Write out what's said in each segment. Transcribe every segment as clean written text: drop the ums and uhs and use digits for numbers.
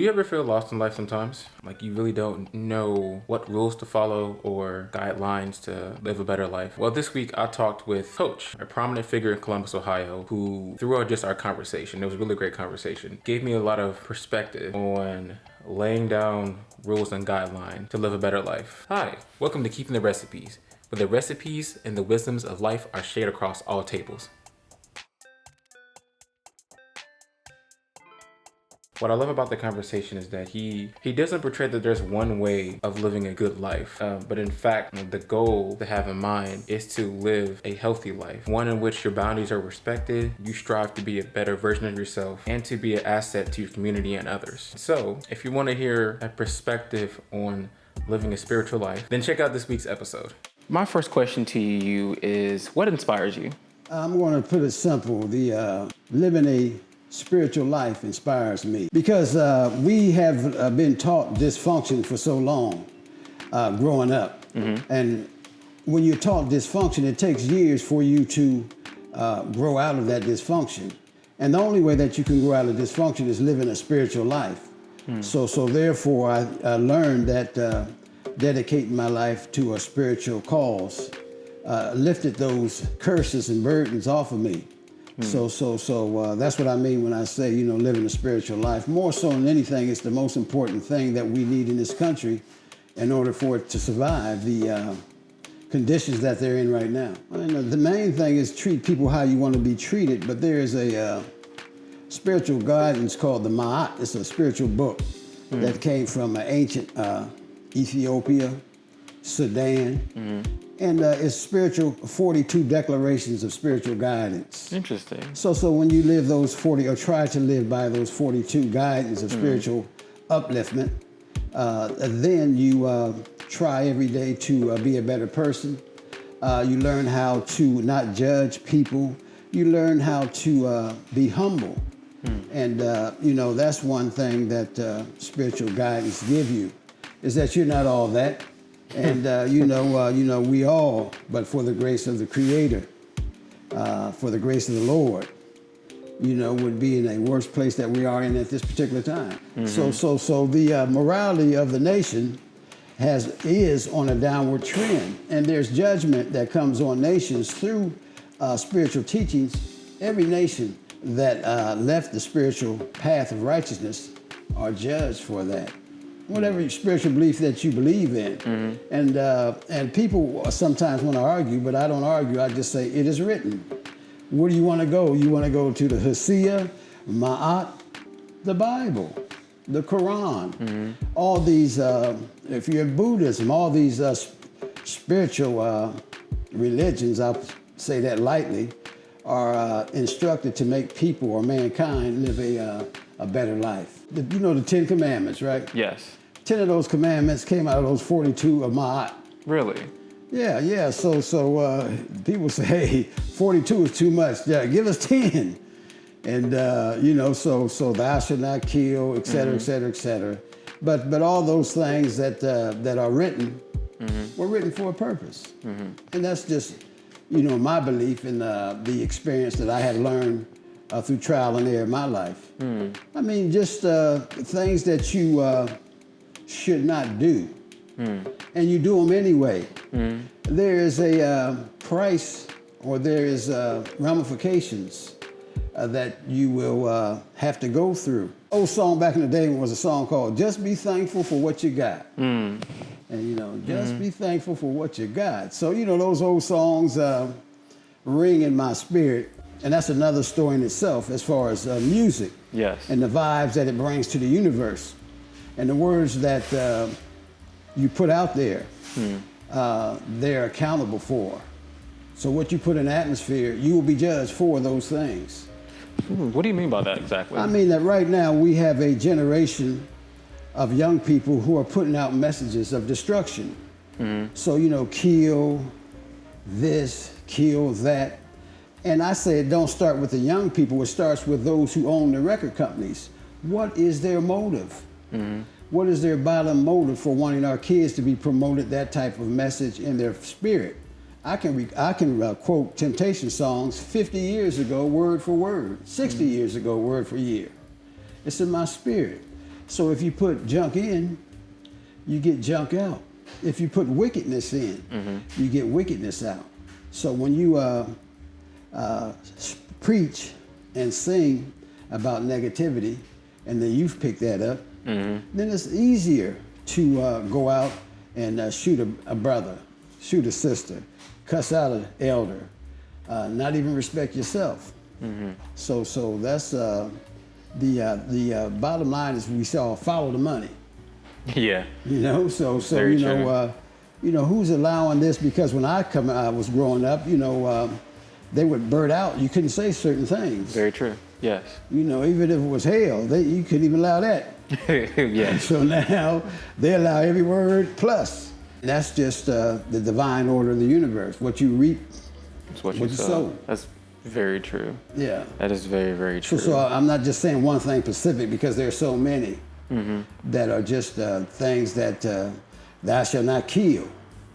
you ever feel lost in life sometimes? Like you really don't know what rules to follow or guidelines to live a better life? Well, this week I talked with Coach, a prominent figure in Columbus, Ohio, who throughout just our conversation, it was a really great conversation, gave me a lot of perspective on laying down rules and guidelines to live a better life. Hi, welcome to Keeping the Recipes, where the recipes and the wisdoms of life are shared across all tables. What I love about the conversation is that he doesn't portray that there's one way of living a good life, but in fact, the goal to have in mind is to live a healthy life, one in which your boundaries are respected, you strive to be a better version of yourself, and to be an asset to your community and others. So, if you want to hear a perspective on living a spiritual life, then check out this week's episode. My first question to you is, what inspires you? I'm going to put it simple. Living a spiritual life inspires me because we have been taught dysfunction for so long growing up. Mm-hmm. And when you're taught dysfunction, it takes years for you to grow out of that dysfunction. And the only way that you can grow out of dysfunction is living a spiritual life. Mm. So therefore, I learned that dedicating my life to a spiritual cause lifted those curses and burdens off of me. So that's what I mean when I say, living a spiritual life. More so than anything, it's the most important thing that we need in this country in order for it to survive the conditions that they're in right now. The main thing is treat people how you want to be treated, but there is a spiritual guidance called the Ma'at. It's a spiritual book that came from ancient Ethiopia, Sudan. Mm-hmm. And it's spiritual 42 declarations of spiritual guidance. Interesting. So when you live those 40, or try to live by those 42 guidance of spiritual upliftment, then you try every day to be a better person. You learn how to not judge people. You learn how to be humble. And, that's one thing that spiritual guidance give you, is that you're not all that. And, we all, but for the grace of the Creator, for the grace of the Lord, would be in a worse place that we are in at this particular time. Mm-hmm. So the morality of the nation is on a downward trend. And there's judgment that comes on nations through spiritual teachings. Every nation that left the spiritual path of righteousness are judged for that. Whatever spiritual belief that you believe in. Mm-hmm. And people sometimes want to argue, but I don't argue. I just say, it is written. Where do you want to go? You want to go to the Hosea, Ma'at, the Bible, the Quran. Mm-hmm. All these, if you're in Buddhism, all these spiritual religions, I'll say that lightly, are instructed to make people or mankind live a better life. The 10 Commandments, right? Yes. 10 of those commandments came out of those 42 of Ma'at. Really? Yeah. So people say, hey, 42 is too much. Yeah, give us 10. And, so thou shalt not kill, et cetera, et cetera, et cetera. But all those things that are written were written for a purpose. Mm-hmm. And that's just, my belief in the experience that I have learned through trial and error in my life. I mean, just things that you should not do, and you do them anyway. There is a price, or there is ramifications that you will have to go through. Old song back in the day was a song called "Just Be Thankful for What You Got," and just be thankful for what you got. So those old songs ring in my spirit. And that's another story in itself as far as music. Yes. And the vibes that it brings to the universe. And the words that you put out there, they're accountable for. So what you put in the atmosphere, you will be judged for those things. What do you mean by that exactly? I mean that right now we have a generation of young people who are putting out messages of destruction. Mm-hmm. So, kill this, kill that. And I say it don't start with the young people, it starts with those who own the record companies. What is their motive? Mm-hmm. What is their bottom motive for wanting our kids to be promoted that type of message in their spirit? I can quote Temptation songs 50 years ago, word for word, 60 years ago, word for year. It's in my spirit. So if you put junk in, you get junk out. If you put wickedness in, you get wickedness out. So when you preach and sing about negativity, and the youth pick that up, then it's easier to go out and shoot a brother, shoot a sister, cuss out an elder, not even respect yourself. So that's the bottom line is we follow the money. Yeah. You know, so Very you know, who's allowing this? Because when I was growing up, you know, they would blurt out. You couldn't say certain things. Very true. Yes. You know, even if it was hell, you couldn't even allow that. Yeah. So now they allow every word plus. That's just the divine order of the universe. What you reap, It's what you sow. That's very true. Yeah. That is very, very true. So I'm not just saying one thing specific because there's so many that are just things that thou shalt not kill.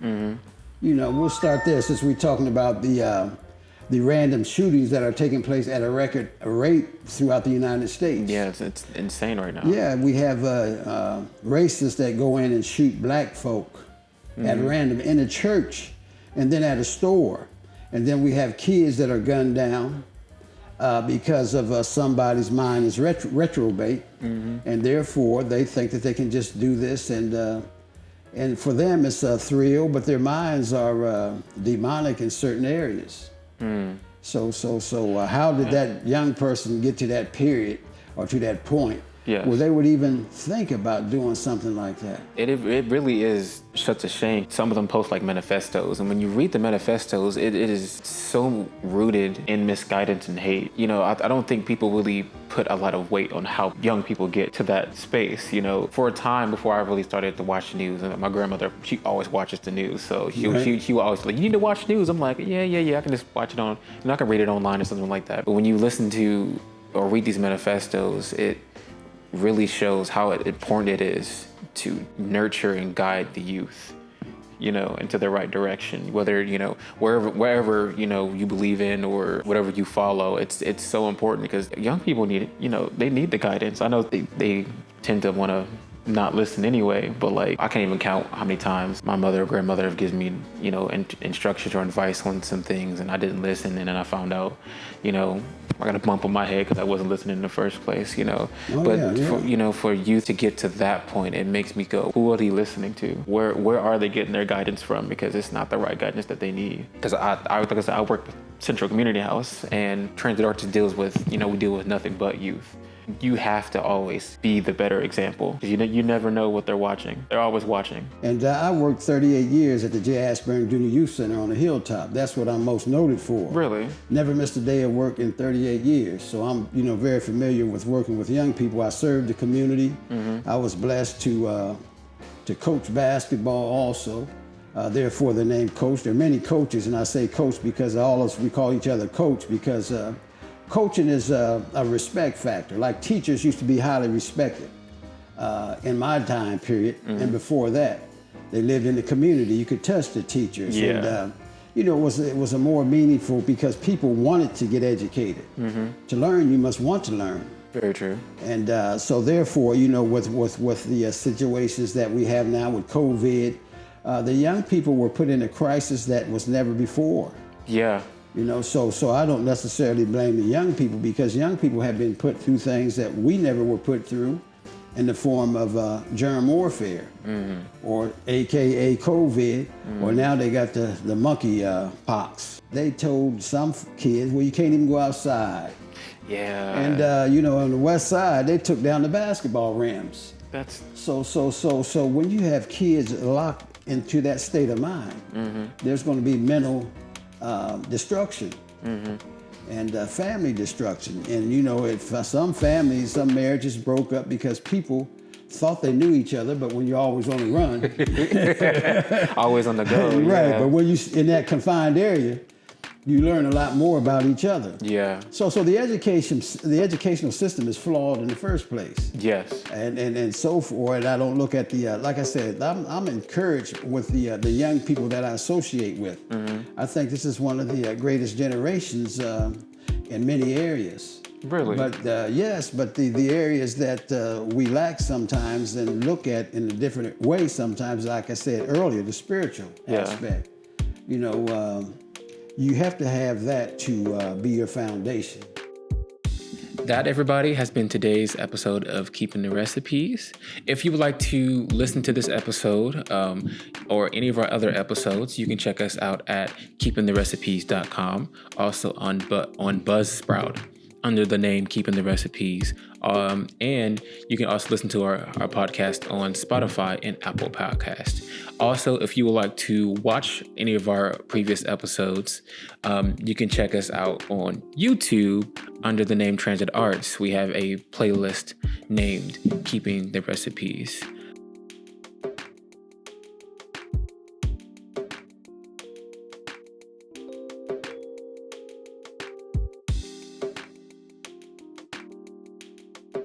You know, we'll start there since we're talking about the random shootings that are taking place at a record rate throughout the United States. Yeah, it's insane right now. Yeah, we have racists that go in and shoot black folk at random in a church and then at a store. And then we have kids that are gunned down because of somebody's mind is retrobate, and therefore they think that they can just do this, and for them it's a thrill, but their minds are demonic in certain areas. So how did that young person get to that period or to that point where they would even think about doing something like that? It really is such a shame. Some of them post like manifestos, and when you read the manifestos, it is so rooted in misguidance and hate. You know, I don't think people really put a lot of weight on how young people get to that space. You know, for a time before I really started to watch the news, and my grandmother, she always watches the news, so she would always be like, you need to watch news. I'm like, yeah, I can just watch it on, I can read it online or something like that. But when you listen to or read these manifestos, it really shows how important it is to nurture and guide the youth, you know, into the right direction. Whether, you know, wherever you know you believe in or whatever you follow, it's so important because young people need it. You know, they need the guidance. I know they tend to want to not listen anyway, but like I can't even count how many times my mother or grandmother have given me, you know, instructions or advice on some things, and I didn't listen, and then I found out, you know, I got a bump on my head because I wasn't listening in the first place, you know. For, you know, for youth to get to that point, it makes me go, who are they listening to? Where are they getting their guidance from? Because it's not the right guidance that they need. Because like I said, I work with Central Community House, and Transit Arts deals with, you know, we deal with nothing but youth. You have to always be the better example. You never know what they're watching. They're always watching. And I worked 38 years at the J. Ashburn Junior Youth Center on the Hilltop. That's what I'm most noted for. Really? Never missed a day of work in 38 years. So I'm, you know, very familiar with working with young people. I served the community. I was blessed to coach basketball also. Therefore the name coach. There are many coaches, and I say coach because all of us, we call each other coach because coaching is a respect factor. Like teachers used to be highly respected in my time period, and before that, they lived in the community. You could touch the teachers, and you know, it was a more meaningful because people wanted to get educated. To learn, you must want to learn. Very true. And so therefore, you know, with the situations that we have now with COVID, the young people were put in a crisis that was never before. Yeah. You know, so I don't necessarily blame the young people because young people have been put through things that we never were put through in the form of germ warfare, or AKA COVID, or now they got the monkey pox. They told some kids, well, you can't even go outside. Yeah. And, you know, on the west side, they took down the basketball rims. That's... So when you have kids locked into that state of mind, there's going to be mental destruction and family destruction. And you know, if some families, some marriages broke up because people thought they knew each other, but when you're always on the run, always on the go, right? But when you in that confined area, you learn a lot more about each other. Yeah. So the educational system is flawed in the first place. Yes. And so forth. I don't look at the like I said, I'm encouraged with the young people that I associate with. I think this is one of the greatest generations in many areas. Really? But yes, but the areas that we lack sometimes and look at in a different way sometimes, like I said earlier, the spiritual aspect. You know, you have to have that to be your foundation. That, everybody, has been today's episode of Keeping the Recipes. If you would like to listen to this episode or any of our other episodes, you can check us out at keepingtherecipes.com, also on Buzzsprout under the name Keeping the Recipes. And you can also listen to our podcast on Spotify and Apple Podcast. Also, if you would like to watch any of our previous episodes, you can check us out on YouTube under the name Transit Arts. We have a playlist named Keeping the Recipes.